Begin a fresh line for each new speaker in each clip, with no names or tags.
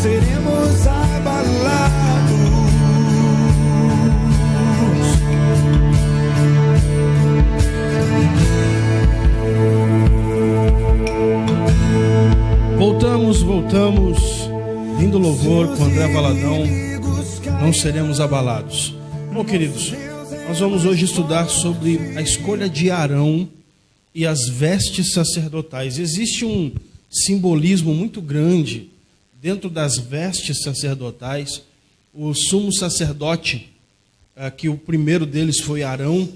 seremos abalados.
Voltamos, lindo louvor com André Valadão, não seremos abalados. Bom, queridos, nós vamos hoje estudar sobre a escolha de Arão e as vestes sacerdotais. Existe um simbolismo muito grande dentro das vestes sacerdotais. O sumo sacerdote, que o primeiro deles foi Arão,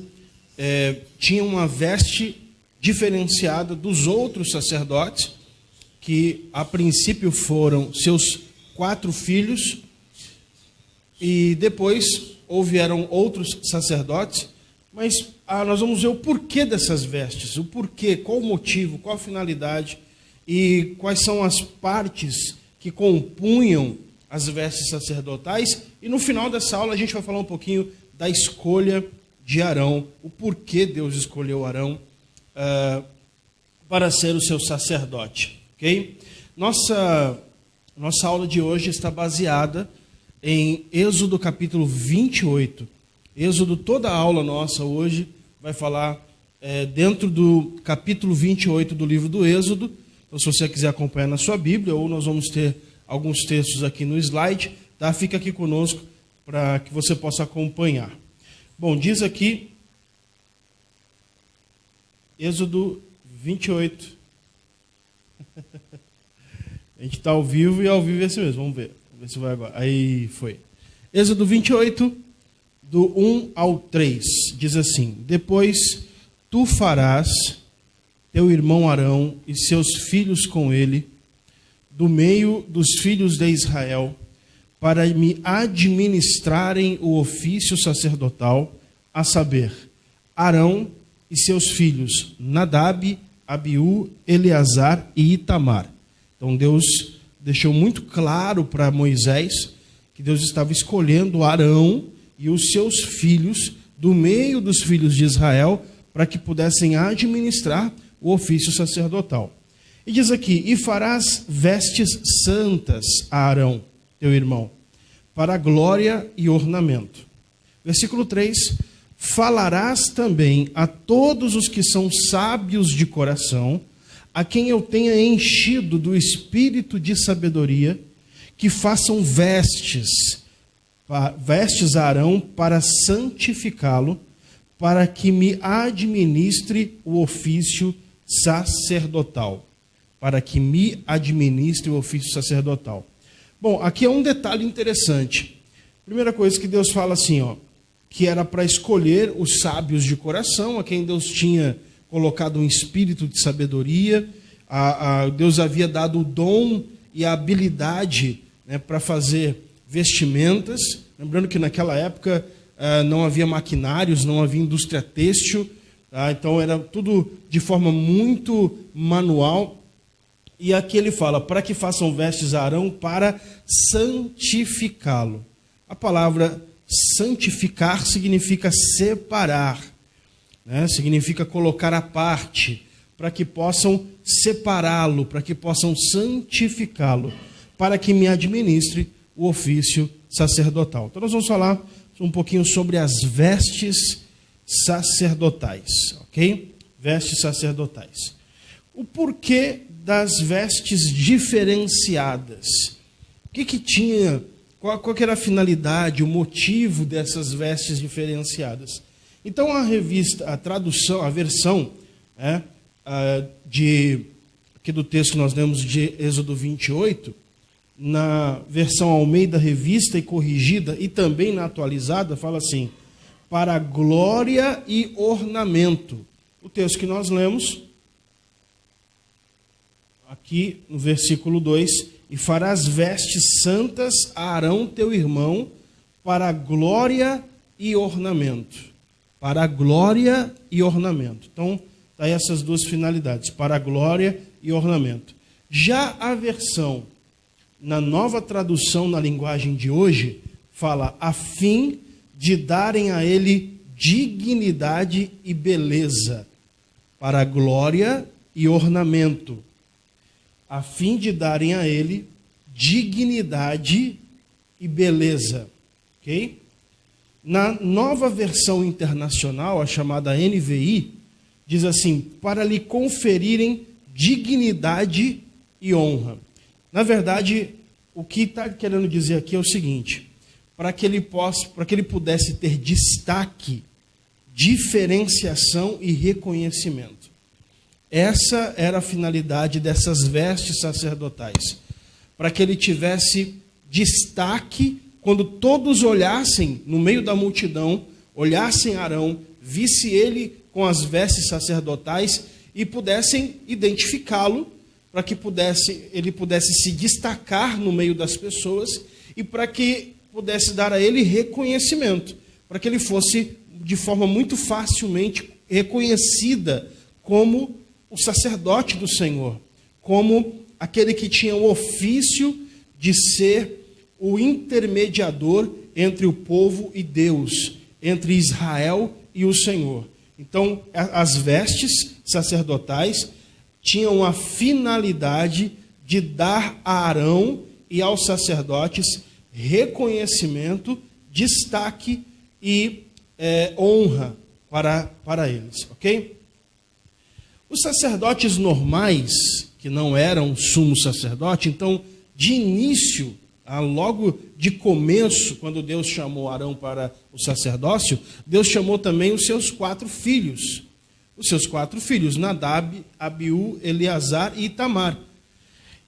tinha uma veste diferenciada dos outros sacerdotes, que a princípio foram seus 4 filhos, e depois houveram outros sacerdotes, mas nós vamos ver o porquê dessas vestes, o porquê, qual o motivo, qual a finalidade e quais são as partes que compunham as vestes sacerdotais. E no final dessa aula a gente vai falar um pouquinho da escolha de Arão, o porquê Deus escolheu Arão para ser o seu sacerdote. Ok? Nossa aula de hoje está baseada em Êxodo capítulo 28. Êxodo, toda a aula nossa hoje vai falar dentro do capítulo 28 do livro do Êxodo. Então, se você quiser acompanhar na sua Bíblia, ou nós vamos ter alguns textos aqui no slide, tá? Fica aqui conosco para que você possa acompanhar. Bom, diz aqui, Êxodo 28. A gente está ao vivo e ao vivo é assim mesmo. Vamos ver se vai agora. Aí foi. Êxodo 28, do 1 ao 3, diz assim: Depois tu farás teu irmão Arão e seus filhos com ele, do meio dos filhos de Israel, para me administrarem o ofício sacerdotal, a saber, Arão e seus filhos, Nadab, Abiú, Eleazar e Itamar. Então Deus deixou muito claro para Moisés que Deus estava escolhendo Arão e os seus filhos do meio dos filhos de Israel para que pudessem administrar o ofício sacerdotal. E diz aqui: e farás vestes santas a Arão, teu irmão, para glória e ornamento. Versículo 3: falarás também a todos os que são sábios de coração, a quem eu tenha enchido do espírito de sabedoria, que façam vestes a Arão para santificá-lo, para que me administre o ofício sacerdotal. Para que me administre o ofício sacerdotal. Bom, aqui é um detalhe interessante. Primeira coisa que Deus fala assim, que era para escolher os sábios de coração, a quem Deus tinha colocado um espírito de sabedoria. Deus havia dado o dom e a habilidade, né, para fazer vestimentas. Lembrando que naquela época não havia maquinários, não havia indústria têxtil, tá? Então era tudo de forma muito manual. E aqui ele fala, para que façam vestes a Arão para santificá-lo. A palavra santificar significa separar, né? Significa colocar à parte, para que possam separá-lo, para que possam santificá-lo, para que me administre o ofício sacerdotal. Então nós vamos falar um pouquinho sobre as vestes sacerdotais, ok? Vestes sacerdotais. O porquê das vestes diferenciadas? O que tinha, qual que era a finalidade, o motivo dessas vestes diferenciadas? Então a tradução, a versão aqui do texto que nós lemos de Êxodo 28, na versão Almeida Revista e Corrigida, e também na atualizada, fala assim: para glória e ornamento. O texto que nós lemos, aqui no versículo 2, e farás vestes santas a Arão teu irmão, para glória e ornamento. Para glória e ornamento. Então, tá aí essas duas finalidades, para glória e ornamento. Já a versão, na nova tradução na linguagem de hoje, fala a fim de darem a ele dignidade e beleza, para glória e ornamento. A fim de darem a ele dignidade e beleza. Ok? Na nova versão internacional, a chamada NVI, diz assim: para lhe conferirem dignidade e honra. Na verdade, o que está querendo dizer aqui é o seguinte: para que ele pudesse ter destaque, diferenciação e reconhecimento. Essa era a finalidade dessas vestes sacerdotais. Para que ele tivesse destaque, quando todos olhassem no meio da multidão, olhassem Arão, visse ele com as vestes sacerdotais e pudessem identificá-lo, para que ele pudesse se destacar no meio das pessoas e para que pudesse dar a ele reconhecimento, para que ele fosse de forma muito facilmente reconhecida como o sacerdote do Senhor, como aquele que tinha o ofício de ser o intermediador entre o povo e Deus, entre Israel e o Senhor. Então, as vestes sacerdotais tinham a finalidade de dar a Arão e aos sacerdotes reconhecimento, destaque e honra para eles, ok? Os sacerdotes normais, que não eram sumo sacerdote, então, de início, logo de começo, quando Deus chamou Arão para o sacerdócio, Deus chamou também os seus 4 filhos. Os seus 4 filhos, Nadab, Abiú, Eleazar e Itamar.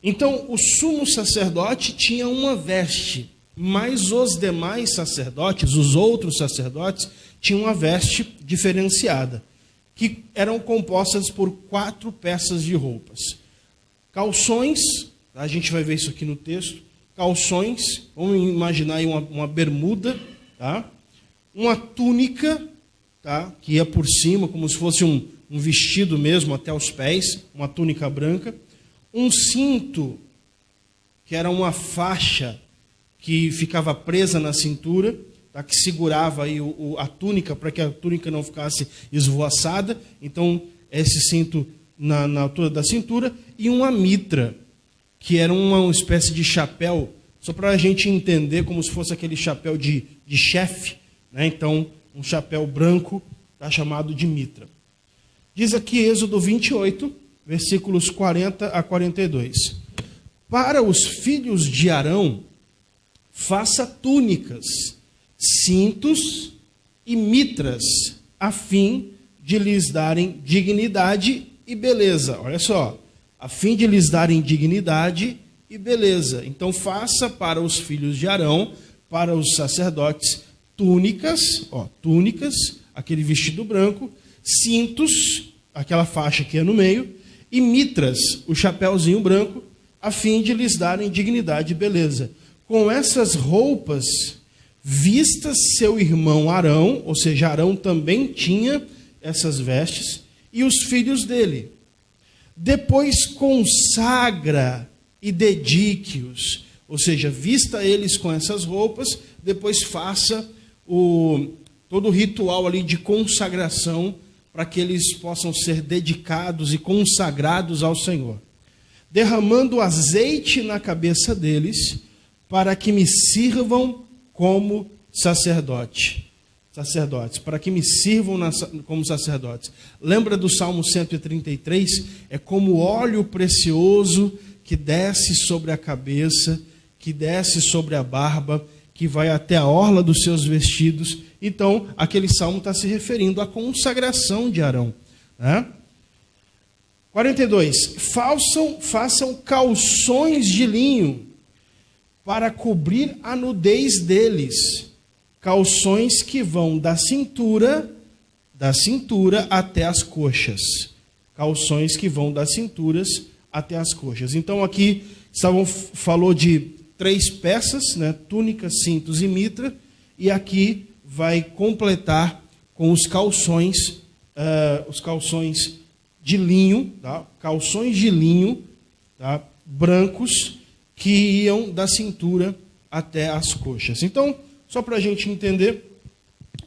Então, o sumo sacerdote tinha uma veste, mas os demais sacerdotes, os outros sacerdotes, tinham uma veste diferenciada, que eram compostas por 4 peças de roupas. Calções, a gente vai ver isso aqui no texto, calções, vamos imaginar aí uma bermuda, tá? Uma túnica, tá? Que ia por cima, como se fosse um vestido mesmo até os pés, uma túnica branca, um cinto, que era uma faixa que ficava presa na cintura, tá? Que segurava aí a túnica, para que a túnica não ficasse esvoaçada, então esse cinto na altura da cintura, e uma mitra, que era uma espécie de chapéu, só para a gente entender, como se fosse aquele chapéu de chefe, né? Então, um chapéu branco, tá, chamado de mitra. Diz aqui Êxodo 28, versículos 40 a 42. Para os filhos de Arão, faça túnicas, cintos e mitras, a fim de lhes darem dignidade e beleza. Olha só, a fim de lhes darem dignidade e beleza. Então faça para os filhos de Arão, para os sacerdotes, túnicas, aquele vestido branco, cintos, aquela faixa que é no meio, e mitras, o chapéuzinho branco, a fim de lhes darem dignidade e beleza. Com essas roupas, vistas seu irmão Arão, ou seja, Arão também tinha essas vestes, e os filhos dele. Depois consagra e dedique-os, ou seja, vista eles com essas roupas, depois faça todo o ritual ali de consagração para que eles possam ser dedicados e consagrados ao Senhor. Derramando azeite na cabeça deles, para que me sirvam como sacerdotes, para que me sirvam como sacerdotes. Lembra do Salmo 133? É como óleo precioso que desce sobre a cabeça, que desce sobre a barba, que vai até a orla dos seus vestidos. Então, aquele salmo está se referindo à consagração de Arão, né? 42. Façam calções de linho para cobrir a nudez deles, calções que vão da cintura até as coxas. Calções que vão das cinturas até as coxas. Então aqui falou de 3 peças, né? Túnica, cintos e mitra, e aqui vai completar com os calções de linho, tá? Calções de linho, tá? Brancos, que iam da cintura até as coxas. Então, só para a gente entender,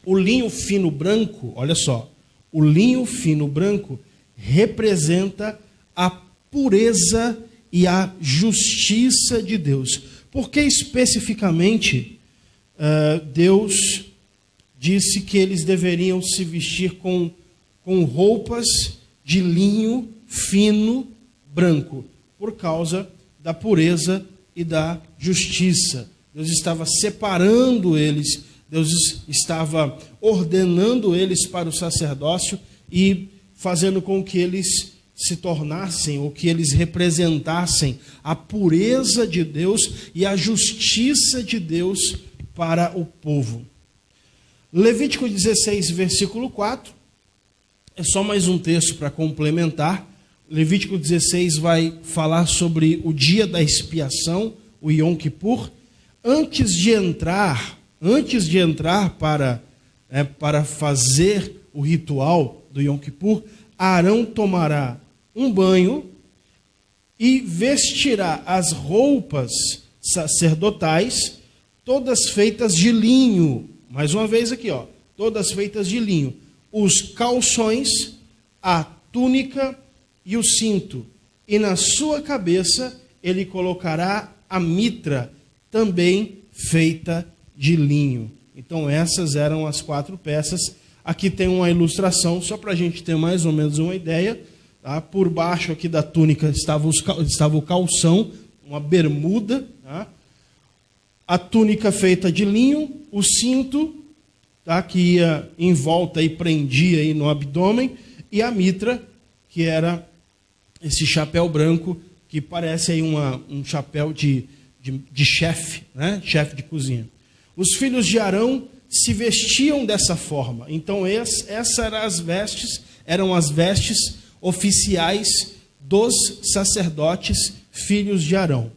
o linho fino branco, olha só, o linho fino branco representa a pureza e a justiça de Deus. Por que especificamente Deus disse que eles deveriam se vestir com roupas de linho fino, branco? Por causa da pureza e da justiça. Deus estava separando eles, Deus estava ordenando eles para o sacerdócio e fazendo com que eles se tornassem, ou que eles representassem a pureza de Deus e a justiça de Deus para o povo. Levítico 16, versículo 4, é só mais um texto para complementar. Levítico 16 vai falar sobre o dia da expiação, o Yom Kippur. Antes de entrar para fazer o ritual do Yom Kippur, Arão tomará um banho e vestirá as roupas sacerdotais, todas feitas de linho. Mais uma vez aqui, todas feitas de linho. Os calções, a túnica e o cinto. E na sua cabeça ele colocará a mitra, também feita de linho. Então essas eram as 4 peças. Aqui tem uma ilustração, só para a gente ter mais ou menos uma ideia. Tá? Por baixo aqui da túnica estava o calção, uma bermuda. Tá? A túnica feita de linho, o cinto, tá? Que ia em volta e prendia aí no abdômen, e a mitra, que era esse chapéu branco, que parece aí um chapéu de chefe, né? Chefe de cozinha. Os filhos de Arão se vestiam dessa forma. Então essas eram as vestes oficiais dos sacerdotes filhos de Arão.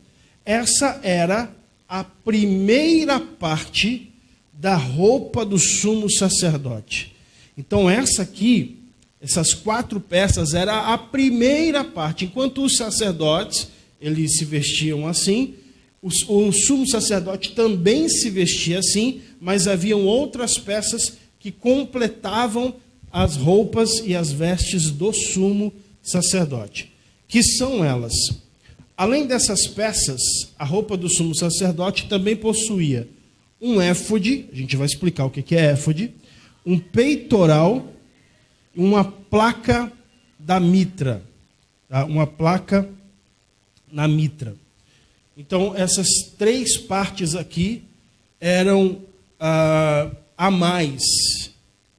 Essa era a primeira parte da roupa do sumo sacerdote. Então essas 4 peças era a primeira parte. Enquanto os sacerdotes, eles se vestiam assim, o sumo sacerdote também se vestia assim, mas haviam outras peças que completavam as roupas e as vestes do sumo sacerdote. Que são elas? Além dessas peças, a roupa do sumo sacerdote também possuía um éfode, a gente vai explicar o que é éfode, um peitoral, uma placa da mitra, tá? Uma placa na mitra. Então, essas 3 partes aqui eram a mais,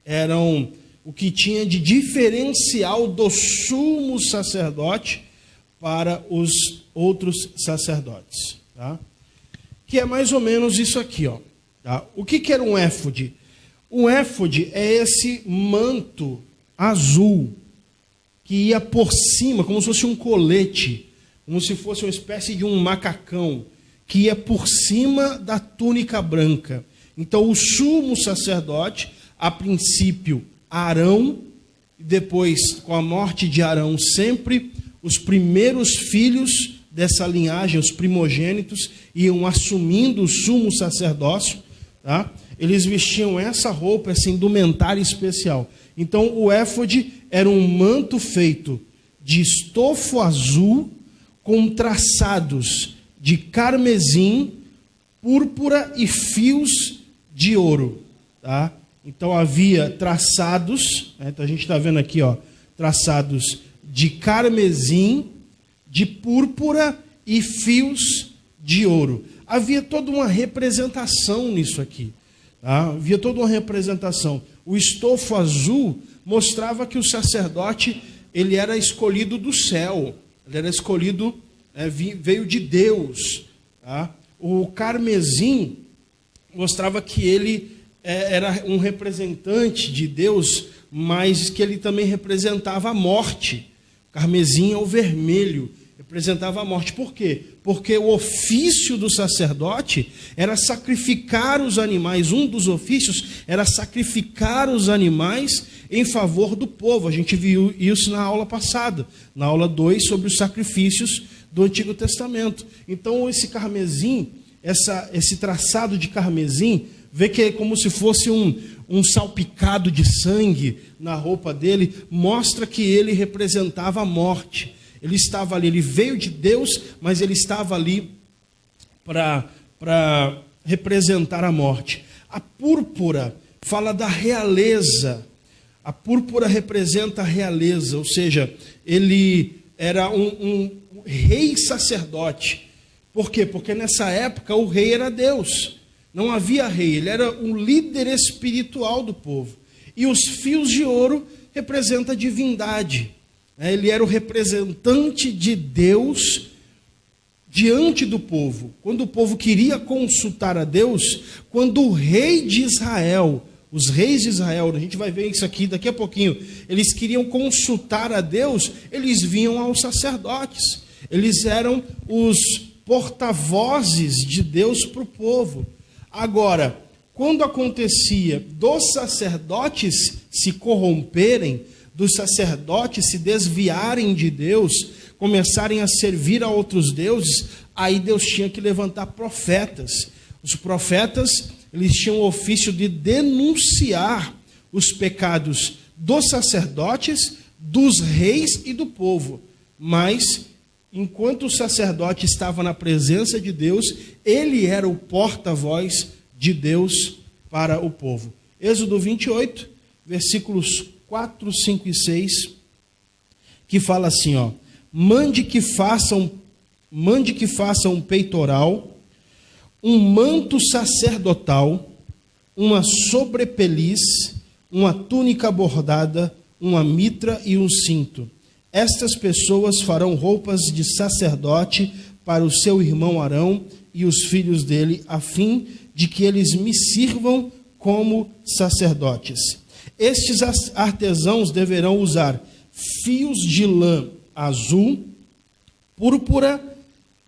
eram o que tinha de diferencial do sumo sacerdote para os outros sacerdotes. Tá? Que é mais ou menos isso aqui. Tá? O que era um éfode? Um éfode é esse manto azul que ia por cima, como se fosse um colete, como se fosse uma espécie de um macacão, que ia por cima da túnica branca. Então, o sumo sacerdote, a princípio, Arão, e depois, com a morte de Arão, sempre os primeiros filhos dessa linhagem, os primogênitos, iam assumindo o sumo sacerdócio, tá? Eles vestiam essa roupa, essa indumentária especial. Então, o éfode era um manto feito de estofo azul, com traçados de carmesim, púrpura e fios de ouro. Tá? Então havia traçados, né? Então a gente está vendo aqui, traçados de carmesim, de púrpura e fios de ouro. Havia toda uma representação nisso aqui. Tá? Havia toda uma representação. O estofo azul mostrava que o sacerdote ele era escolhido do céu. Ele era escolhido, veio de Deus. Tá? O carmesim mostrava que ele era um representante de Deus, mas que ele também representava a morte. O carmesim é o vermelho, representava a morte. Por quê? Porque o ofício do sacerdote era sacrificar os animais. Um dos ofícios era sacrificar os animais em favor do povo. A gente viu isso na aula passada, na aula 2, sobre os sacrifícios do Antigo Testamento. Então, esse carmesim, esse traçado de carmesim, vê que é como se fosse um salpicado de sangue na roupa dele, mostra que ele representava a morte. Ele estava ali, ele veio de Deus, mas ele estava ali para representar a morte. A púrpura fala da realeza. A púrpura representa a realeza, ou seja, ele era um rei sacerdote. Por quê? Porque nessa época o rei era Deus. Não havia rei, ele era um líder espiritual do povo. E os fios de ouro representam a divindade. Ele era o representante de Deus diante do povo. Quando o povo queria consultar a Deus, quando o rei de Israel, os reis de Israel, a gente vai ver isso aqui daqui a pouquinho, eles queriam consultar a Deus, eles vinham aos sacerdotes. Eles eram os porta-vozes de Deus para o povo. Agora, quando acontecia dos sacerdotes se corromperem, dos sacerdotes se desviarem de Deus, começarem a servir a outros deuses, aí Deus tinha que levantar profetas. Os profetas, eles tinham o ofício de denunciar os pecados dos sacerdotes, dos reis e do povo. Mas, enquanto o sacerdote estava na presença de Deus, ele era o porta-voz de Deus para o povo. Êxodo 28, versículos 4, 5 e 6, que fala assim, ó: mande que façam um peitoral, um manto sacerdotal, uma sobrepeliz, uma túnica bordada, uma mitra e um cinto. Estas pessoas farão roupas de sacerdote para o seu irmão Arão e os filhos dele, a fim de que eles me sirvam como sacerdotes. Estes artesãos deverão usar fios de lã azul, púrpura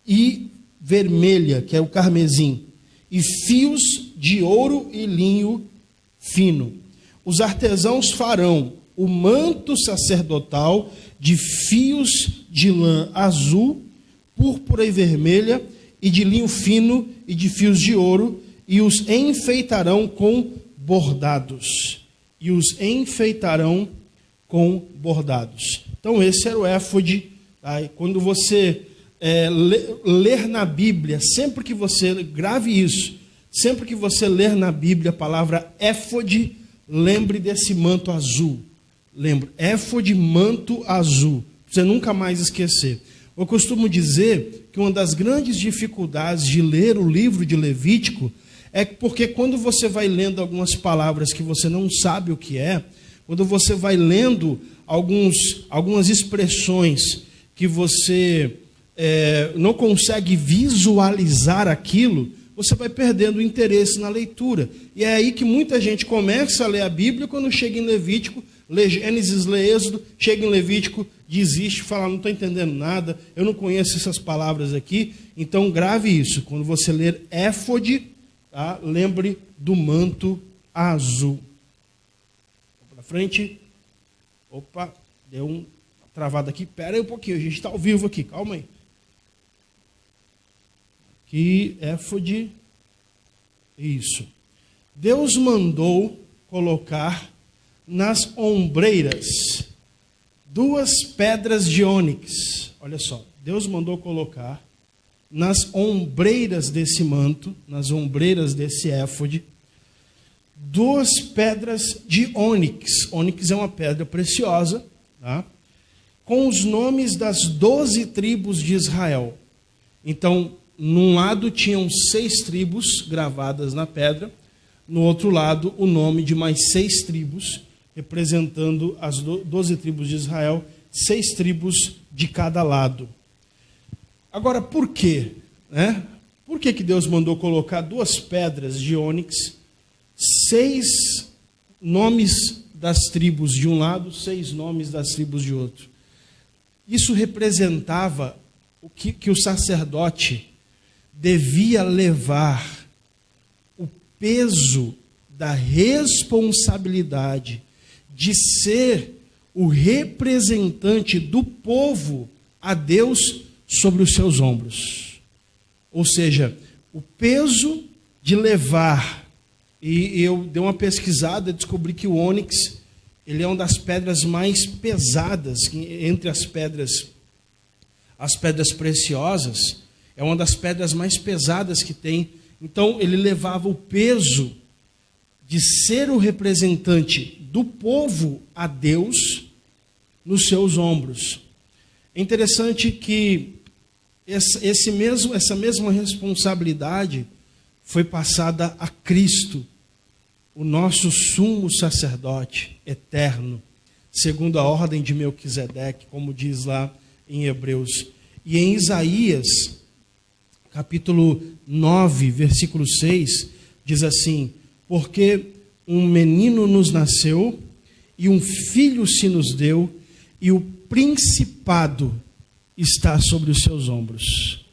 e vermelha, que é o carmesim, e fios de ouro e linho fino. Os artesãos farão o manto sacerdotal de fios de lã azul, púrpura e vermelha, e de linho fino e de fios de ouro, e os enfeitarão com bordados. E os enfeitarão com bordados. Então esse era o éfode. Tá? Quando você ler na Bíblia, sempre que você, grave isso, sempre que você ler na Bíblia a palavra éfode, lembre desse manto azul. Lembre, éfode, manto azul. Pra você nunca mais esquecer. Eu costumo dizer que uma das grandes dificuldades de ler o livro de Levítico é porque quando você vai lendo algumas palavras que você não sabe o que é, quando você vai lendo algumas expressões que você não consegue visualizar aquilo, você vai perdendo o interesse na leitura. E é aí que muita gente começa a ler a Bíblia, quando chega em Levítico, lê Gênesis, lê Êxodo, chega em Levítico, desiste, fala, não estou entendendo nada, eu não conheço essas palavras aqui. Então grave isso, quando você ler éfode, tá? Lembre do manto azul. Para frente. Opa, deu uma travada aqui. Pera aí um pouquinho, a gente está ao vivo aqui, calma aí. Aqui, éfode. Isso. Deus mandou colocar nas ombreiras 2 pedras de ônix. Olha só, Deus mandou colocar nas ombreiras desse manto, nas ombreiras desse éfode, 2 pedras de ônix. Ônix é uma pedra preciosa, tá? Com os nomes das 12 tribos de Israel. Então, num lado tinham 6 tribos gravadas na pedra, no outro lado o nome de mais 6 tribos, representando as 12 tribos de Israel, 6 tribos de cada lado. Agora, por quê? Por que Deus mandou colocar 2 pedras de ônix, 6 nomes das tribos de um lado, 6 nomes das tribos de outro? Isso representava o que o sacerdote devia levar, o peso da responsabilidade de ser o representante do povo a Deus sobre os seus ombros. Ou seja, o peso de levar. E eu dei uma pesquisada e descobri que o ônix, ele é uma das pedras mais pesadas entre as pedras as pedras preciosas, é uma das pedras mais pesadas que tem. Então, ele levava o peso de ser o representante do povo a Deus nos seus ombros. É interessante que essa mesma responsabilidade foi passada a Cristo, o nosso sumo sacerdote eterno, segundo a ordem de Melquisedeque, como diz lá em Hebreus. E em Isaías, capítulo 9, versículo 6, diz assim: porque um menino nos nasceu, e um filho se nos deu, e o principado está sobre os seus ombros.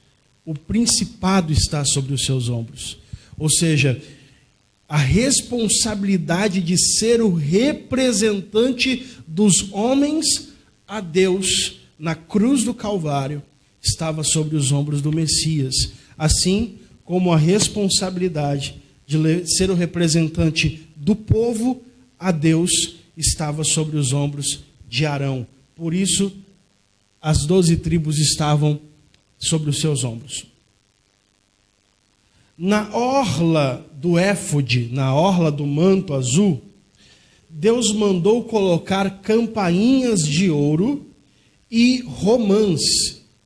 O principado está sobre os seus ombros. Ou seja, a responsabilidade de ser o representante dos homens a Deus na cruz do Calvário estava sobre os ombros do Messias, assim como a responsabilidade de ser o representante do povo a Deus estava sobre os ombros de Arão. Por isso, as 12 tribos estavam sobre os seus ombros. Na orla do éfode, na orla do manto azul, Deus mandou colocar campainhas de ouro e romãs.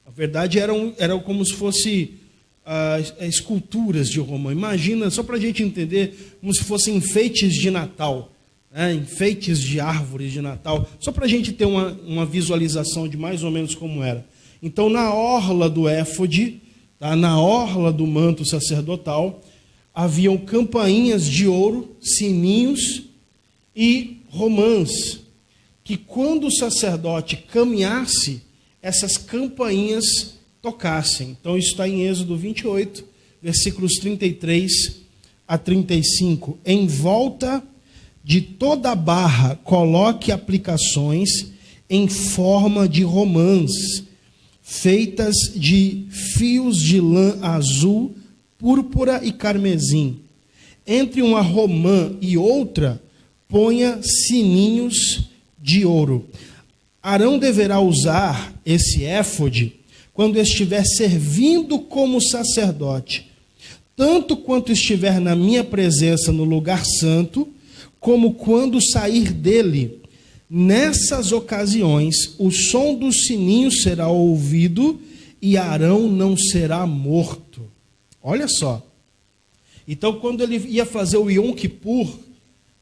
Na verdade, eram como se fossem esculturas de romã. Imagina, só para a gente entender, como se fossem enfeites de Natal, né? Enfeites de árvores de Natal, só para a gente ter uma visualização de mais ou menos como era. Então, na orla do éfode, tá? Na orla do manto sacerdotal, haviam campainhas de ouro, sininhos e romãs, que quando o sacerdote caminhasse, essas campainhas tocassem. Então, isso está em Êxodo 28, versículos 33 a 35. Em volta de toda a barra, coloque aplicações em forma de romãs, feitas de fios de lã azul, púrpura e carmesim. Entre uma romã e outra, ponha sininhos de ouro. Arão deverá usar esse éfode quando estiver servindo como sacerdote, tanto quanto estiver na minha presença no lugar santo, como quando sair dele. Nessas ocasiões, o som do sininho será ouvido e Arão não será morto. Olha só. Então, quando ele ia fazer o Yom Kippur,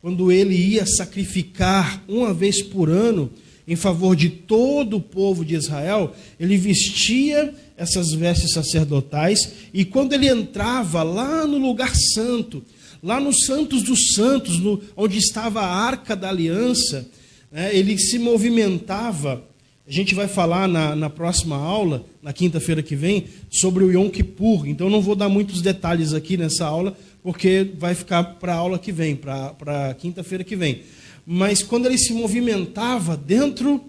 quando ele ia sacrificar uma vez por ano em favor de todo o povo de Israel, ele vestia essas vestes sacerdotais, e quando ele entrava lá no lugar santo, lá no Santos dos Santos, onde estava a Arca da Aliança, ele se movimentava. A gente vai falar na próxima aula, na quinta-feira que vem, sobre o Yom Kippur. Então, não vou dar muitos detalhes aqui nessa aula, porque vai ficar para a aula que vem, para a quinta-feira que vem. Mas quando ele se movimentava dentro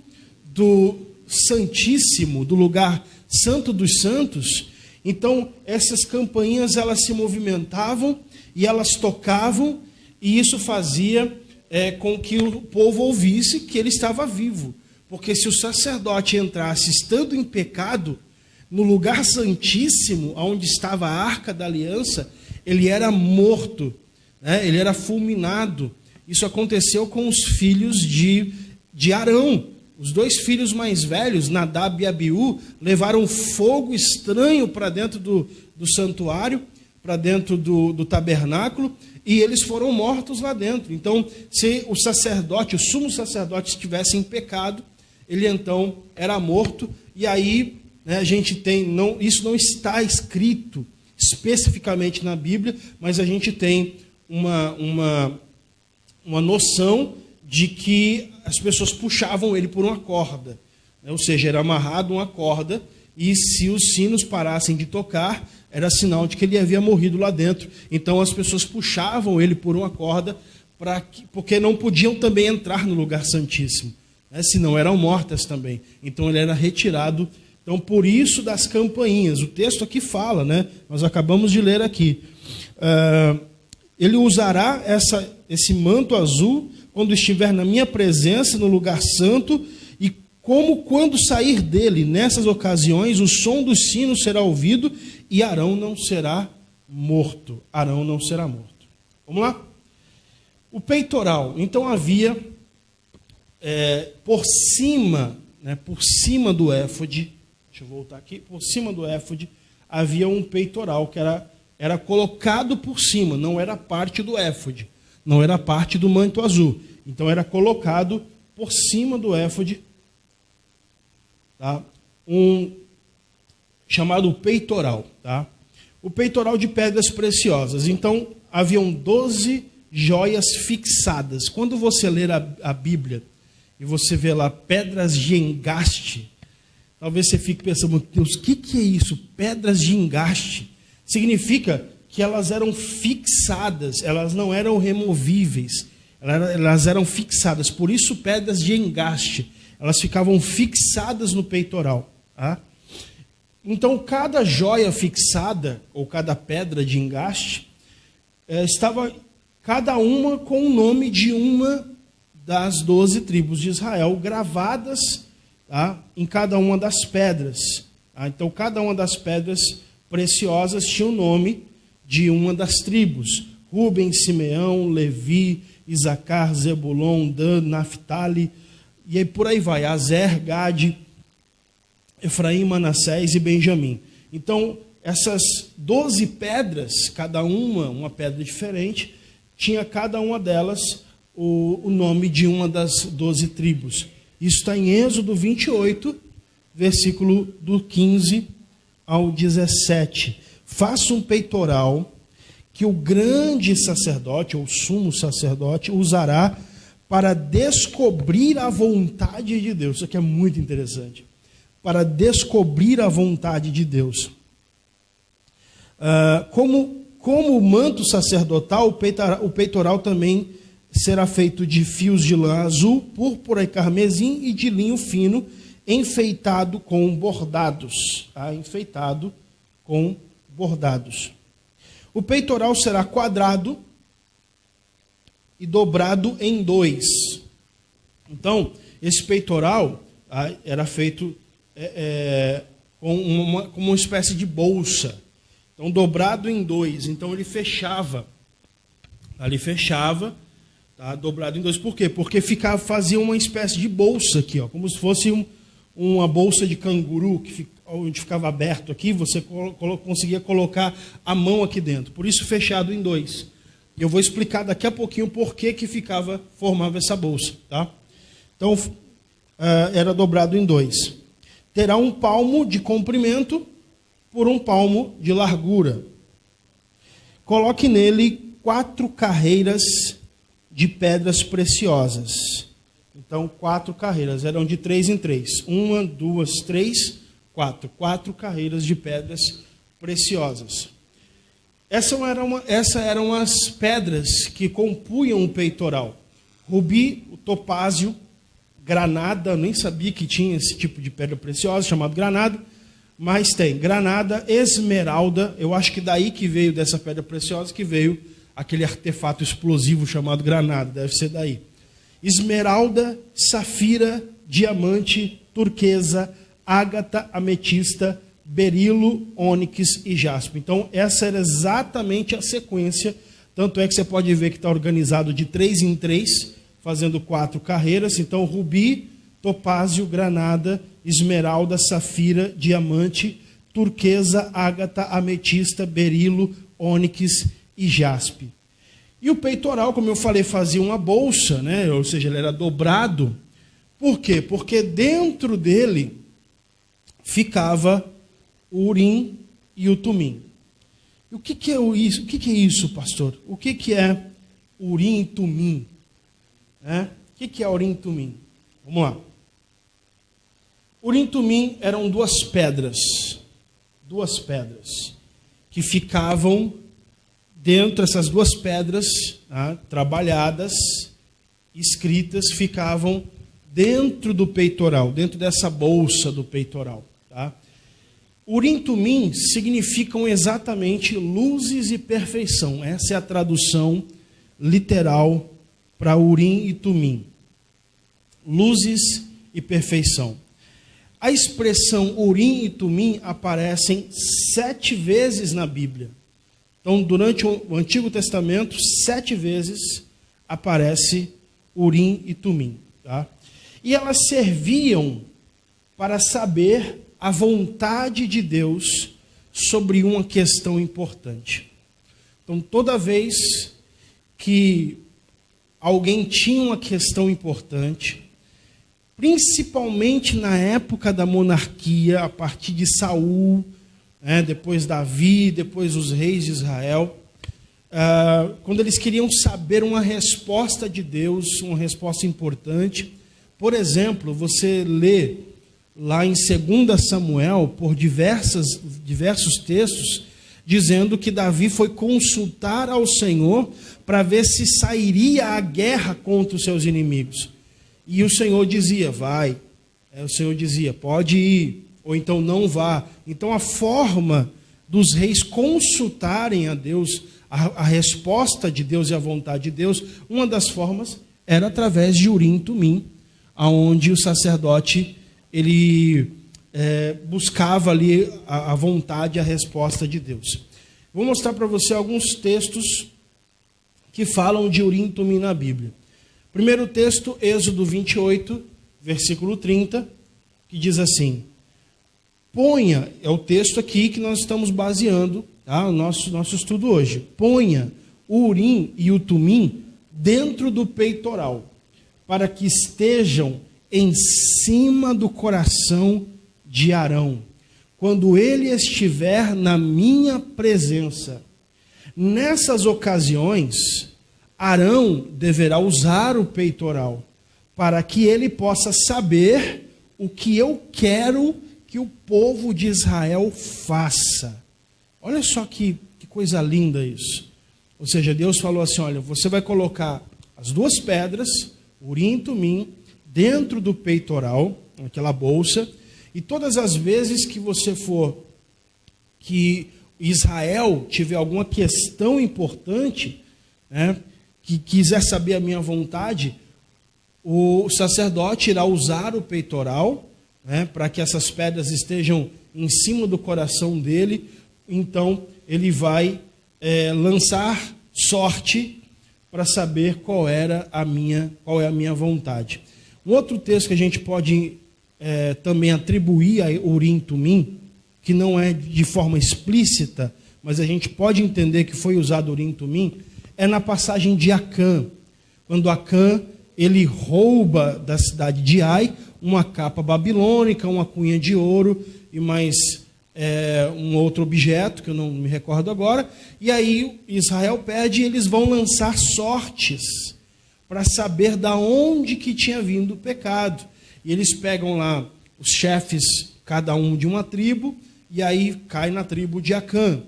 do Santíssimo, do lugar Santo dos Santos, então essas campainhas elas se movimentavam e elas tocavam, e isso fazia com que o povo ouvisse que ele estava vivo. Porque se o sacerdote entrasse estando em pecado, no lugar santíssimo, onde estava a Arca da Aliança, ele era morto, né? Ele era fulminado. Isso aconteceu com os filhos de Arão. Os 2 filhos mais velhos, Nadab e Abiú, levaram fogo estranho para dentro do santuário, para dentro do tabernáculo, e eles foram mortos lá dentro. Então, se o sacerdote, o sumo sacerdote, estivesse em pecado, ele então era morto. E aí, né, a gente tem, isso não está escrito especificamente na Bíblia, mas a gente tem uma noção de que as pessoas puxavam ele por uma corda, né? Ou seja, era amarrado uma corda, e se os sinos parassem de tocar, era sinal de que ele havia morrido lá dentro. Então as pessoas puxavam ele por uma corda, porque não podiam também entrar no lugar santíssimo, né? Senão eram mortas também. Então ele era retirado. Então, por isso das campainhas, o texto aqui fala, né? Nós acabamos de ler aqui. Ele usará esse manto azul quando estiver na minha presença no lugar santo, e como quando sair dele. Nessas ocasiões, o som dos sinos será ouvido e Arão não será morto. Arão não será morto. Vamos lá? O peitoral. Então havia por cima do éfode, deixa eu voltar aqui, por cima do éfode havia um peitoral que era colocado por cima, não era parte do éfode, não era parte do manto azul. Então era colocado por cima do éfode, tá? Chamado peitoral, tá? O peitoral de pedras preciosas. Então haviam 12 joias fixadas. Quando você ler a Bíblia e você vê lá pedras de engaste, talvez você fique pensando, Deus, o que é isso? Pedras de engaste. Significa que elas eram fixadas, elas não eram removíveis, elas eram fixadas. Por isso, pedras de engaste, elas ficavam fixadas no peitoral. Tá? Então, cada joia fixada, ou cada pedra de engaste, estava cada uma com o nome de uma das 12 tribos de Israel, gravadas, tá, em cada uma das pedras. Tá? Então, cada uma das pedras preciosas tinha o nome de uma das tribos. Rúben, Simeão, Levi, Isacar, Zebulon, Dan, Naftali, e aí por aí vai, Azer, Gade, Efraim, Manassés e Benjamim. Então, essas 12 pedras, cada uma pedra diferente, tinha cada uma delas o nome de uma das 12 tribos. Isso está em Êxodo 28, versículo do 15 ao 17. Faça um peitoral que o grande sacerdote, ou sumo sacerdote, usará para descobrir a vontade de Deus. Isso aqui é muito interessante. Para descobrir a vontade de Deus. Como o manto sacerdotal, o peitoral também será feito de fios de lã azul, púrpura e carmesim e de linho fino, enfeitado com bordados. Tá? Enfeitado com bordados. O peitoral será quadrado e dobrado em 2. Então, esse peitoral era feito com uma espécie de bolsa. Então, dobrado em 2. Então, ele fechava. Ali fechava, tá? Dobrado em 2. Por quê? Porque fazia uma espécie de bolsa aqui, ó, como se fosse uma bolsa de canguru, onde ficava aberto aqui, você conseguia colocar a mão aqui dentro. Por isso, fechado em 2. Eu vou explicar daqui a pouquinho por que formava essa bolsa. Tá? Então, era dobrado em 2. Terá 1 palmo de comprimento por 1 palmo de largura. Coloque nele 4 carreiras de pedras preciosas. Então, 4 carreiras, eram de 3 em 3. 1, 2, 3, 4. 4 carreiras de pedras preciosas. Essas eram as pedras que compunham o peitoral. Rubi, o topázio, granada, eu nem sabia que tinha esse tipo de pedra preciosa, chamado granada, mas tem granada, esmeralda, eu acho que daí que veio dessa pedra preciosa, que veio aquele artefato explosivo chamado granada, deve ser daí. Esmeralda, safira, diamante, turquesa, ágata, ametista, berilo, ônix e jaspe. Então, essa era exatamente a sequência, tanto é que você pode ver que está organizado de 3 em 3, fazendo 4 carreiras. Então, rubi, topázio, granada, esmeralda, safira, diamante, turquesa, ágata, ametista, berilo, ônix e jaspe. E o peitoral, como eu falei, fazia uma bolsa, né? Ou seja, ele era dobrado. Por quê? Porque dentro dele ficava o Urim e o Tumim. E o que é isso? O que é isso, pastor? O que é Urim e Tumim? O que é Urim e Tumim? Vamos lá. Urim e Tumim eram 2 pedras. 2 pedras que ficavam dentro, essas 2 pedras, tá, trabalhadas, escritas, ficavam dentro do peitoral, dentro dessa bolsa do peitoral. Tá? Urim e Tumim significam exatamente luzes e perfeição. Essa é a tradução literal para Urim e Tumim. Luzes e perfeição. A expressão Urim e Tumim aparecem 7 vezes na Bíblia. Então, durante o Antigo Testamento, 7 vezes aparece Urim e Tumim. Tá? E elas serviam para saber a vontade de Deus sobre uma questão importante. Então, toda vez que alguém tinha uma questão importante, principalmente na época da monarquia, a partir de Saul, depois Davi, depois os reis de Israel, quando eles queriam saber uma resposta de Deus, uma resposta importante. Por exemplo, você lê lá em 2 Samuel, por diversos textos, dizendo que Davi foi consultar ao Senhor para ver se sairia a guerra contra os seus inimigos. E o Senhor dizia, vai. O Senhor dizia, pode ir, ou então não vá. Então a forma dos reis consultarem a Deus, a resposta de Deus e a vontade de Deus, uma das formas era através de Urim e Tumim, onde o sacerdote ele buscava ali a vontade e a resposta de Deus. Vou mostrar para você alguns textos que falam de Urim e Tumim na Bíblia. Primeiro texto, Êxodo 28, versículo 30, que diz assim: ponha, é o texto aqui que nós estamos baseando, tá, o nosso estudo hoje. Ponha o Urim e o Tumim dentro do peitoral, para que estejam em cima do coração de Arão, quando ele estiver na minha presença. Nessas ocasiões, Arão deverá usar o peitoral, para que ele possa saber o que eu quero que o povo de Israel faça. Olha só que coisa linda isso. Ou seja, Deus falou assim, olha, você vai colocar as 2 pedras, Urim e Tumim, dentro do peitoral, aquela bolsa, e todas as vezes que você for, que Israel tiver alguma questão importante, que quiser saber a minha vontade, o sacerdote irá usar o peitoral, para que essas pedras estejam em cima do coração dele. Então ele vai lançar sorte para saber qual é a minha vontade. Um outro texto que a gente pode também atribuir a Urim e Tumim, que não é de forma explícita, mas a gente pode entender que foi usado Urim e Tumim, é na passagem de Acã, quando Acã ele rouba da cidade de Ai uma capa babilônica, uma cunha de ouro e mais um outro objeto, que eu não me recordo agora, e aí Israel pede e eles vão lançar sortes para saber da onde que tinha vindo o pecado. E eles pegam lá os chefes, cada um de uma tribo, e aí cai na tribo de Acã.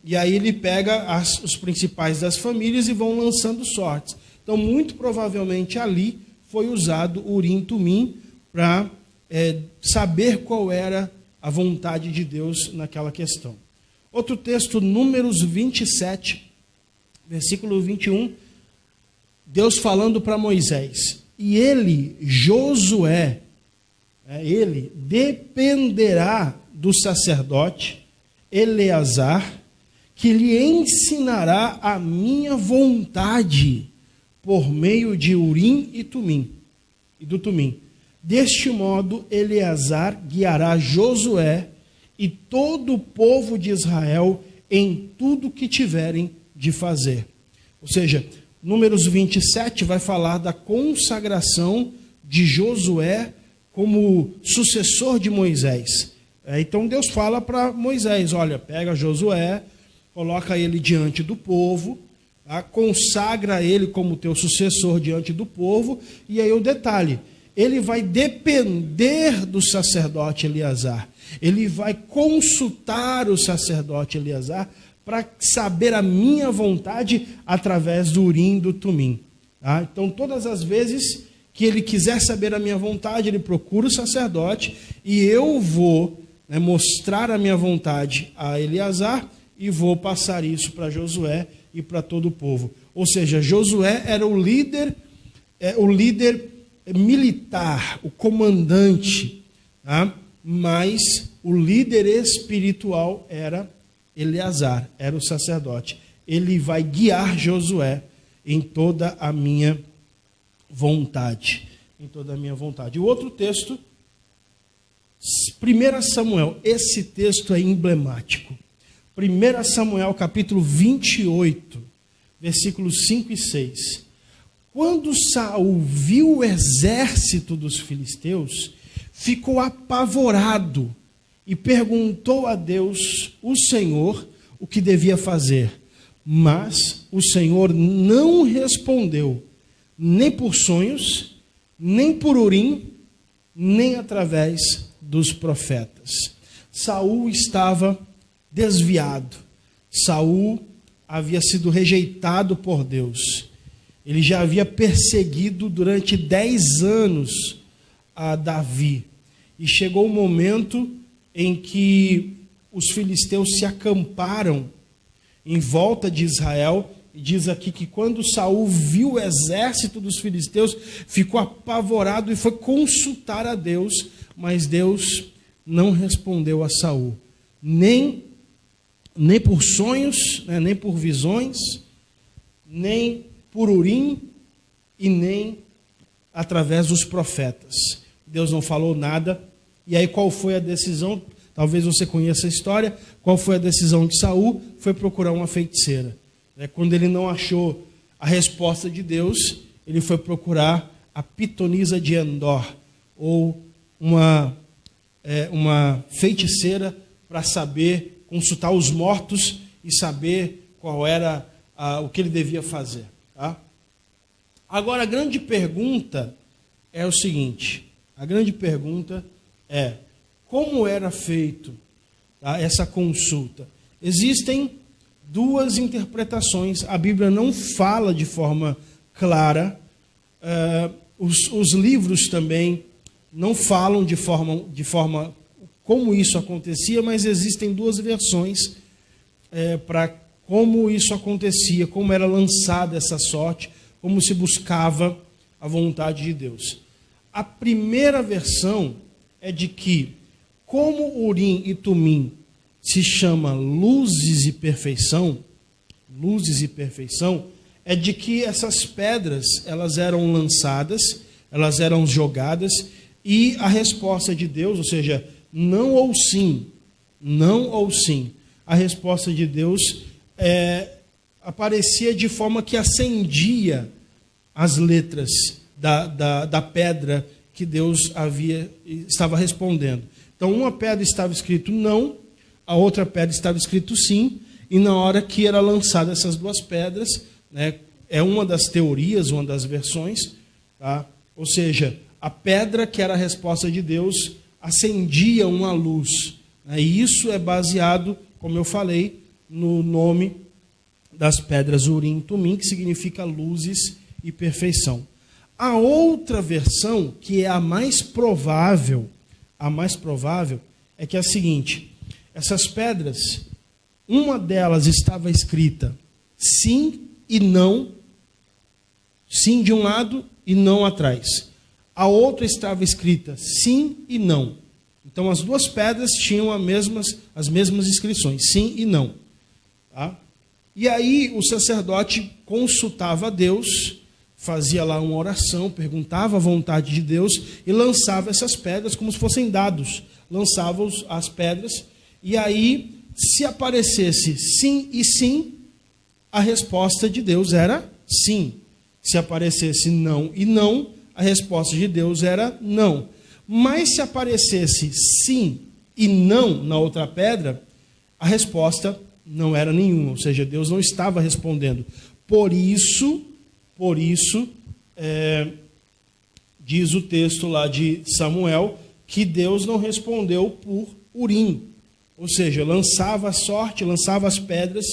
E aí ele pega os principais das famílias e vão lançando sortes. Então, muito provavelmente ali foi usado Urim e Tumim para saber qual era a vontade de Deus naquela questão. Outro texto, Números 27, versículo 21, Deus falando para Moisés: e ele, Josué, ele dependerá do sacerdote Eleazar, que lhe ensinará a minha vontade por meio de Urim e Tumim, e do Tumim. Deste modo, Eleazar guiará Josué e todo o povo de Israel em tudo que tiverem de fazer. Ou seja, Números 27 vai falar da consagração de Josué como sucessor de Moisés. Então Deus fala para Moisés, olha, pega Josué, coloca ele diante do povo, consagra ele como teu sucessor diante do povo, e aí o detalhe, ele vai depender do sacerdote Eleazar, ele vai consultar o sacerdote Eleazar para saber a minha vontade através do Urim e do Tumim. Então todas as vezes que ele quiser saber a minha vontade, ele procura o sacerdote, e eu vou mostrar a minha vontade a Eleazar, e vou passar isso para Josué e para todo o povo. Ou seja, Josué era o líder militar, o comandante, tá? Mas o líder espiritual era Eleazar, era o sacerdote. Ele vai guiar Josué em toda a minha vontade. Em toda a minha vontade. O outro texto, 1 Samuel, esse texto é emblemático. 1 Samuel, capítulo 28, versículos 5 e 6. Quando Saul viu o exército dos filisteus, ficou apavorado e perguntou a Deus, o Senhor, o que devia fazer. Mas o Senhor não respondeu, nem por sonhos, nem por Urim, nem através dos profetas. Saul estava desviado. Saul havia sido rejeitado por Deus. Ele já havia perseguido durante 10 anos a Davi. E chegou o momento em que os filisteus se acamparam em volta de Israel. E diz aqui que quando Saul viu o exército dos filisteus, ficou apavorado e foi consultar a Deus, mas Deus não respondeu a Saul, nem por sonhos, né, nem por visões, nem por Urim e nem através dos profetas. Deus não falou nada. E aí qual foi a decisão? Talvez você conheça a história. Qual foi a decisão de Saul? Foi procurar uma feiticeira. Quando ele não achou a resposta de Deus, ele foi procurar a pitonisa de Endor, ou uma feiticeira, para saber, consultar os mortos e saber qual era o que ele devia fazer. Tá? Agora, a grande pergunta é o seguinte, como era feito, tá, essa consulta? Existem duas interpretações. A Bíblia não fala de forma clara, os livros também não falam de forma como isso acontecia, mas existem duas versões para como isso acontecia, como era lançada essa sorte, como se buscava a vontade de Deus. A primeira versão é de que, como Urim e Tumim se chama luzes e perfeição, é de que essas pedras, elas eram lançadas, elas eram jogadas, e a resposta de Deus, ou seja, não ou sim, a resposta de Deus aparecia de forma que acendia as letras da pedra que Deus estava respondendo. Então, uma pedra estava escrito não, a outra pedra estava escrito sim, e na hora que era lançada essas duas pedras, né, é uma das teorias, uma das versões, tá? Ou seja, a pedra que era a resposta de Deus acendia uma luz, né? E isso é baseado, como eu falei, no nome das pedras Urim e Tumim, que significa luzes e perfeição. A outra versão, que é a mais provável, é que é a seguinte: essas pedras, uma delas estava escrita sim e não, sim de um lado e não atrás. A outra estava escrita sim e não. Então as duas pedras tinham as mesmas inscrições, sim e não. Tá? E aí o sacerdote consultava a Deus, fazia lá uma oração, perguntava a vontade de Deus e lançava essas pedras como se fossem dados. Lançava as pedras e aí, se aparecesse sim e sim, a resposta de Deus era sim. Se aparecesse não e não, a resposta de Deus era não. Mas se aparecesse sim e não na outra pedra, a resposta não era nenhuma, ou seja, Deus não estava respondendo. Por isso, diz o texto lá de Samuel, que Deus não respondeu por Urim. Ou seja, lançava a sorte, lançava as pedras,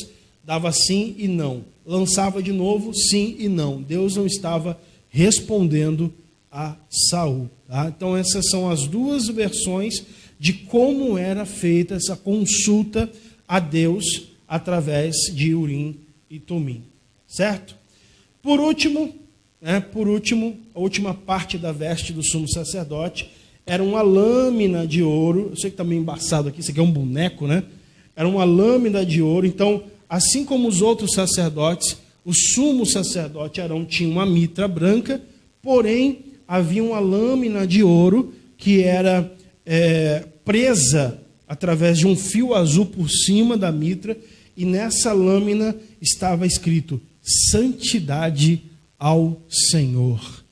dava sim e não. Lançava de novo, sim e não. Deus não estava respondendo a Saul. Tá? Então essas são as duas versões de como era feita essa consulta a Deus através de Urim e Tumim. Certo? Por último, né? Por último, a última parte da veste do sumo sacerdote era uma lâmina de ouro. Eu sei que está meio embaçado aqui, isso aqui é um boneco, né? Era uma lâmina de ouro. Então, assim como os outros sacerdotes, o sumo sacerdote Arão tinha uma mitra branca, porém havia uma lâmina de ouro que era presa através de um fio azul por cima da mitra, e nessa lâmina estava escrito: santidade ao Senhor.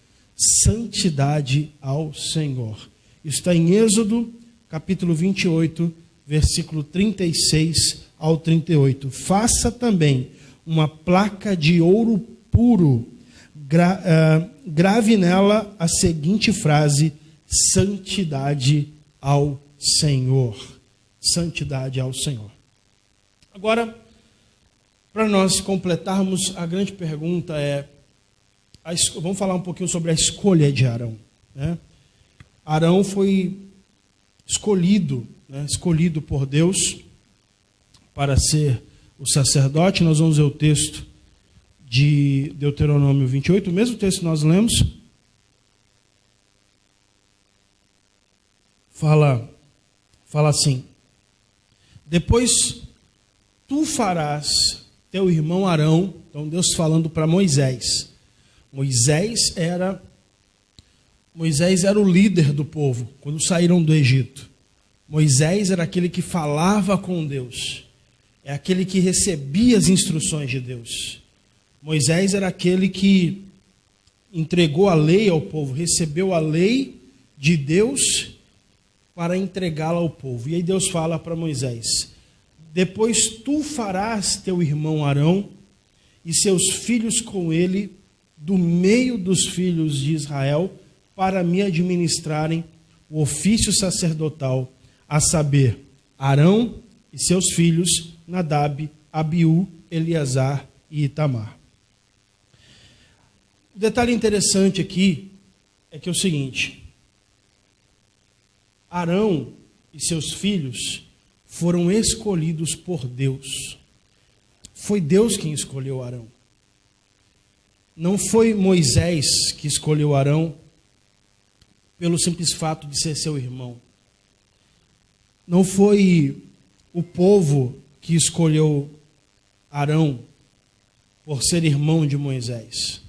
Santidade ao Senhor. Isso está em Êxodo, capítulo 28, versículo 36 ao 38. Faça também uma placa de ouro puro, grave nela a seguinte frase: santidade ao Senhor. Santidade ao Senhor. Agora, para nós completarmos, a grande pergunta vamos falar um pouquinho sobre a escolha de Arão, né? Arão foi escolhido por Deus para ser o sacerdote. Nós vamos ver o texto de Deuteronômio 28, o mesmo texto que nós lemos. Fala assim: depois tu farás teu irmão Arão. Então Deus falando para Moisés. Moisés era o líder do povo quando saíram do Egito. Moisés era aquele que falava com Deus, é aquele que recebia as instruções de Deus. Moisés era aquele que entregou a lei ao povo, recebeu a lei de Deus para entregá-la ao povo. E aí Deus fala para Moisés: depois tu farás teu irmão Arão e seus filhos com ele do meio dos filhos de Israel, para me administrarem o ofício sacerdotal, a saber, Arão e seus filhos, Nadab, Abiú, Eleazar e Itamar. O detalhe interessante aqui é que é o seguinte: Arão e seus filhos foram escolhidos por Deus. Foi Deus quem escolheu Arão. Não foi Moisés que escolheu Arão pelo simples fato de ser seu irmão. Não foi o povo que escolheu Arão por ser irmão de Moisés.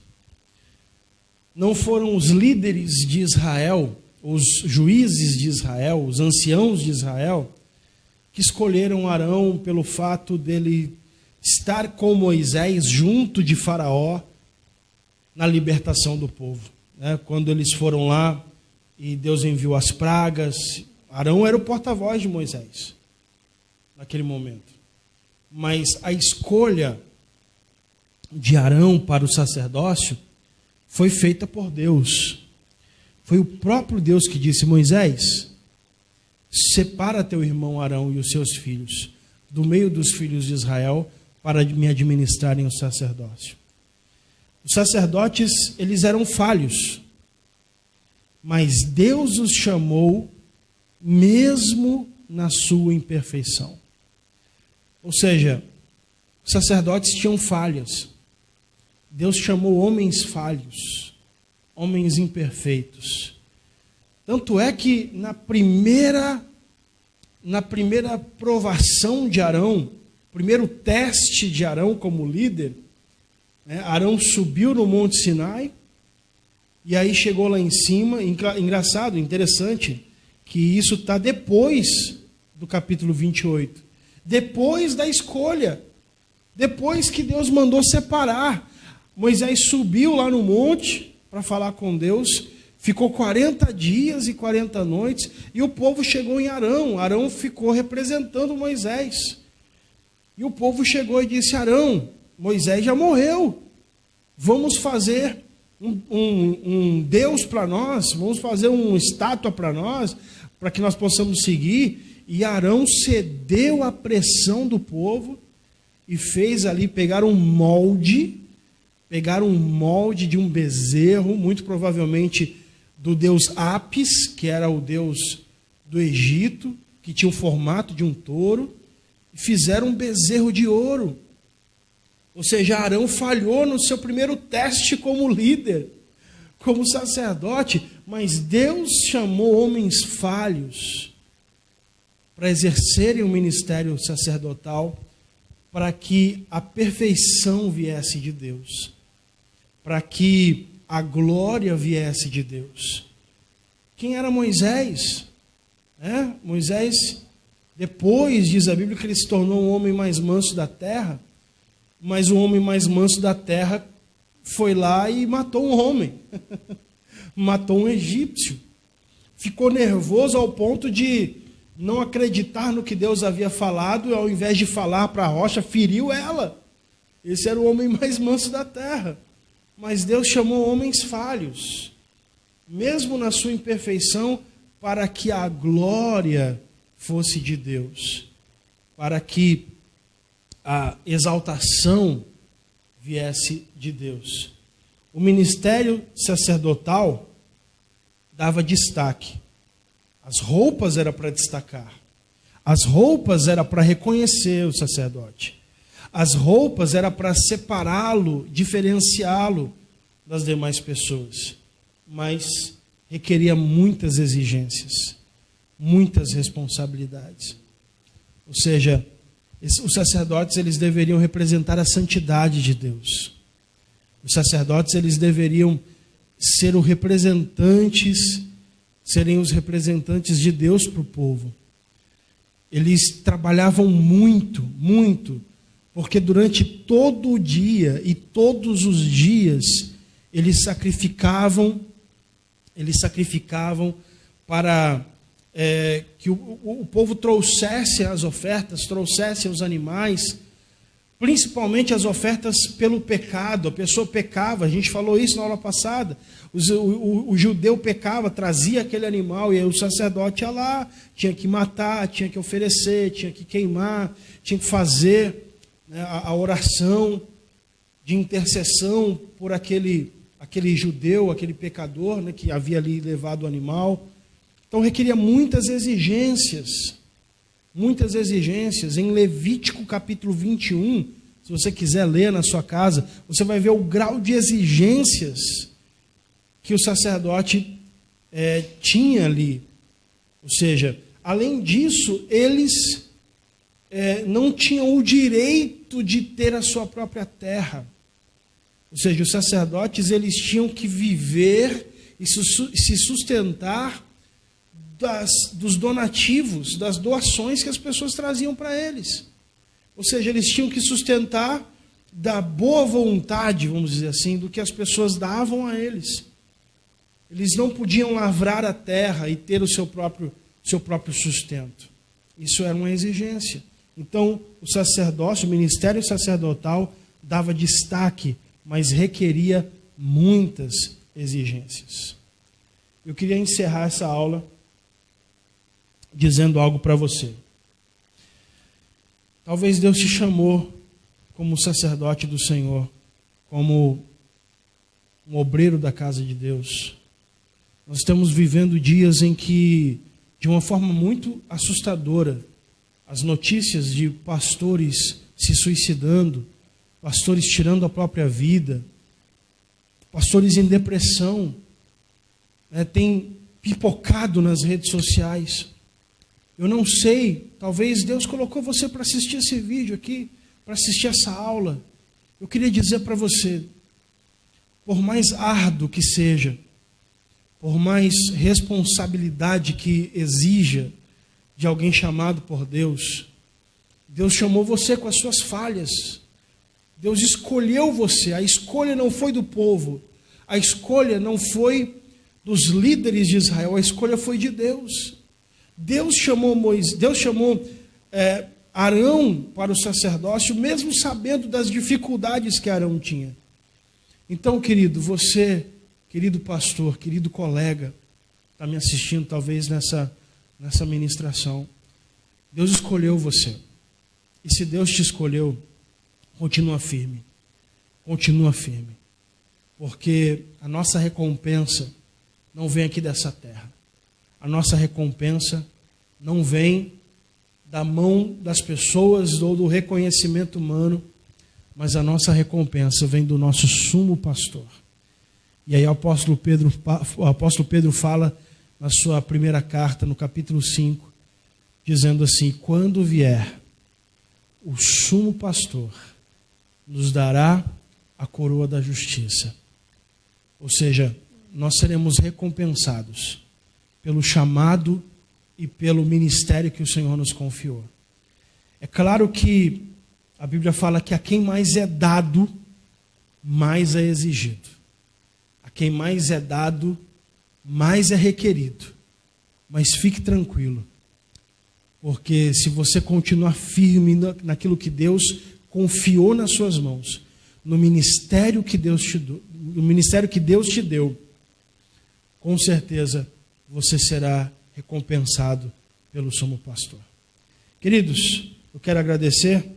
Não foram os líderes de Israel, os juízes de Israel, os anciãos de Israel, que escolheram Arão pelo fato dele estar com Moisés junto de Faraó na libertação do povo, né? Quando eles foram lá e Deus enviou as pragas, Arão era o porta-voz de Moisés naquele momento. Mas a escolha de Arão para o sacerdócio foi feita por Deus. Foi o próprio Deus que disse: Moisés, separa teu irmão Arão e os seus filhos do meio dos filhos de Israel para me administrarem o sacerdócio. Os sacerdotes, eles eram falhos, mas Deus os chamou mesmo na sua imperfeição. Ou seja, os sacerdotes tinham falhas. Deus chamou homens falhos, homens imperfeitos. Tanto é que na primeira provação de Arão, primeiro teste de Arão como líder, né, Arão subiu no Monte Sinai, e aí chegou lá em cima. Engraçado, interessante, que isso está depois do capítulo 28. Depois da escolha. Depois que Deus mandou separar. Moisés subiu lá no monte para falar com Deus. Ficou 40 dias e 40 noites. E o povo chegou em Arão. Arão ficou representando Moisés. E o povo chegou e disse: Arão, Moisés já morreu. Vamos fazer um Deus para nós, vamos fazer uma estátua para nós, para que nós possamos seguir. E Arão cedeu à pressão do povo e fez ali, pegaram um molde de um bezerro, muito provavelmente do deus Apis, que era o deus do Egito, que tinha o formato de um touro, e fizeram um bezerro de ouro. Ou seja, Arão falhou no seu primeiro teste como líder, como sacerdote, mas Deus chamou homens falhos para exercerem o ministério sacerdotal, para que a perfeição viesse de Deus, para que a glória viesse de Deus. Quem era Moisés? Moisés, depois diz a Bíblia que ele se tornou um homem mais manso da terra, mas o homem mais manso da terra foi lá e matou um homem, matou um egípcio, ficou nervoso ao ponto de não acreditar no que Deus havia falado, e ao invés de falar para a rocha, feriu ela. Esse era o homem mais manso da terra. Mas Deus chamou homens falhos, mesmo na sua imperfeição, para que a glória fosse de Deus, para que a exaltação viesse de Deus. O ministério sacerdotal dava destaque. As roupas eram para destacar. As roupas eram para reconhecer o sacerdote. As roupas eram para separá-lo, diferenciá-lo das demais pessoas. Mas requeria muitas exigências, muitas responsabilidades. Ou seja, os sacerdotes eles deveriam representar a santidade de Deus. Os sacerdotes eles deveriam ser serem os representantes de Deus para o povo. Eles trabalhavam muito, muito, porque durante todo o dia e todos os dias eles sacrificavam para que o povo trouxesse as ofertas, trouxesse os animais, principalmente as ofertas pelo pecado. A pessoa pecava, a gente falou isso na aula passada. O judeu pecava, trazia aquele animal, e aí o sacerdote ia lá, tinha que matar, tinha que oferecer, tinha que queimar, tinha que fazer, né, a oração de intercessão por aquele judeu, aquele pecador, né, que havia ali levado o animal. Então requeria muitas exigências. Em Levítico capítulo 21, se você quiser ler na sua casa, você vai ver o grau de exigências que o sacerdote tinha ali. Ou seja, além disso, eles não tinham o direito de ter a sua própria terra. Ou seja, os sacerdotes eles tinham que viver e se sustentar dos donativos, das doações que as pessoas traziam para eles. Ou seja, eles tinham que sustentar da boa vontade, vamos dizer assim, do que as pessoas davam a eles. Eles não podiam lavrar a terra e ter o seu próprio sustento. Isso era uma exigência. Então, o sacerdócio, o ministério sacerdotal, dava destaque, mas requeria muitas exigências. Eu queria encerrar essa aula dizendo algo para você. Talvez Deus te chamou como sacerdote do Senhor, como um obreiro da casa de Deus. Nós estamos vivendo dias em que, de uma forma muito assustadora, as notícias de pastores se suicidando, pastores tirando a própria vida, pastores em depressão, tem pipocado nas redes sociais. Eu não sei, talvez Deus colocou você para assistir esse vídeo aqui, para assistir essa aula. Eu queria dizer para você, por mais árduo que seja, por mais responsabilidade que exija de alguém chamado por Deus, Deus chamou você com as suas falhas. Deus escolheu você. A escolha não foi do povo, a escolha não foi dos líderes de Israel, a escolha foi de Deus. Deus chamou Arão para o sacerdócio, mesmo sabendo das dificuldades que Arão tinha. Então, querido, você, querido pastor, querido colega, está me assistindo talvez nessa ministração. Deus escolheu você. E se Deus te escolheu, continua firme. Continua firme. Porque a nossa recompensa não vem aqui dessa terra. A nossa recompensa não vem da mão das pessoas ou do reconhecimento humano, mas a nossa recompensa vem do nosso sumo pastor. E aí o apóstolo Pedro fala na sua primeira carta, no capítulo 5, dizendo assim: quando vier o sumo pastor, nos dará a coroa da justiça. Ou seja, nós seremos recompensados pelo chamado e pelo ministério que o Senhor nos confiou. É claro que a Bíblia fala que a quem mais é dado, mais é exigido. A quem mais é dado, mais é requerido. Mas fique tranquilo, porque se você continuar firme naquilo que Deus confiou nas suas mãos, no ministério que Deus te deu, com certeza você será recompensado pelo sumo pastor. Queridos, eu quero agradecer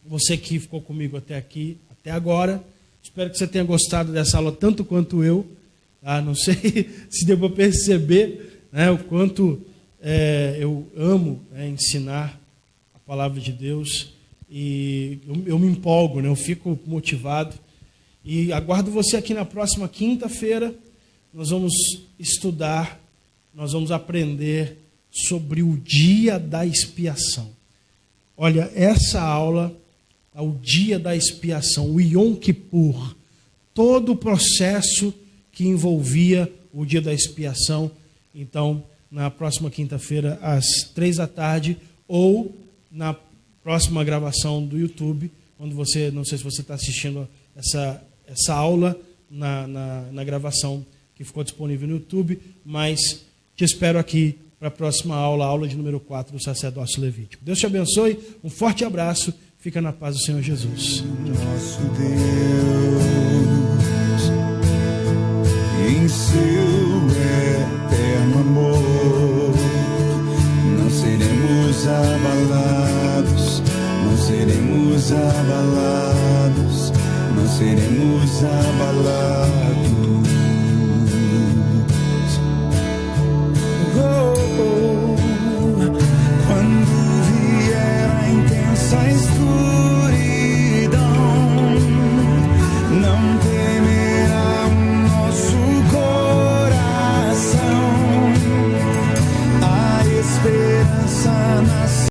você que ficou comigo até aqui, até agora. Espero que você tenha gostado dessa aula tanto quanto eu. Não sei se deu para perceber, né, o quanto eu amo ensinar a palavra de Deus. E eu me empolgo, né, eu fico motivado. E aguardo você aqui na próxima quinta-feira. Nós vamos estudar, nós vamos aprender sobre o dia da expiação. Olha, essa aula, o dia da expiação, o Yom Kippur, todo o processo que envolvia o dia da expiação. Então, na próxima quinta-feira, às 3h, ou na próxima gravação do YouTube, onde você, não sei se você está assistindo essa aula na gravação que ficou disponível no YouTube, mas te espero aqui para a próxima aula, a aula de número 4 do sacerdócio levítico. Deus te abençoe, um forte abraço, fica na paz do Senhor Jesus.
Nosso Deus, em seu eterno amor, não seremos abalados, não seremos abalados, não seremos abalados.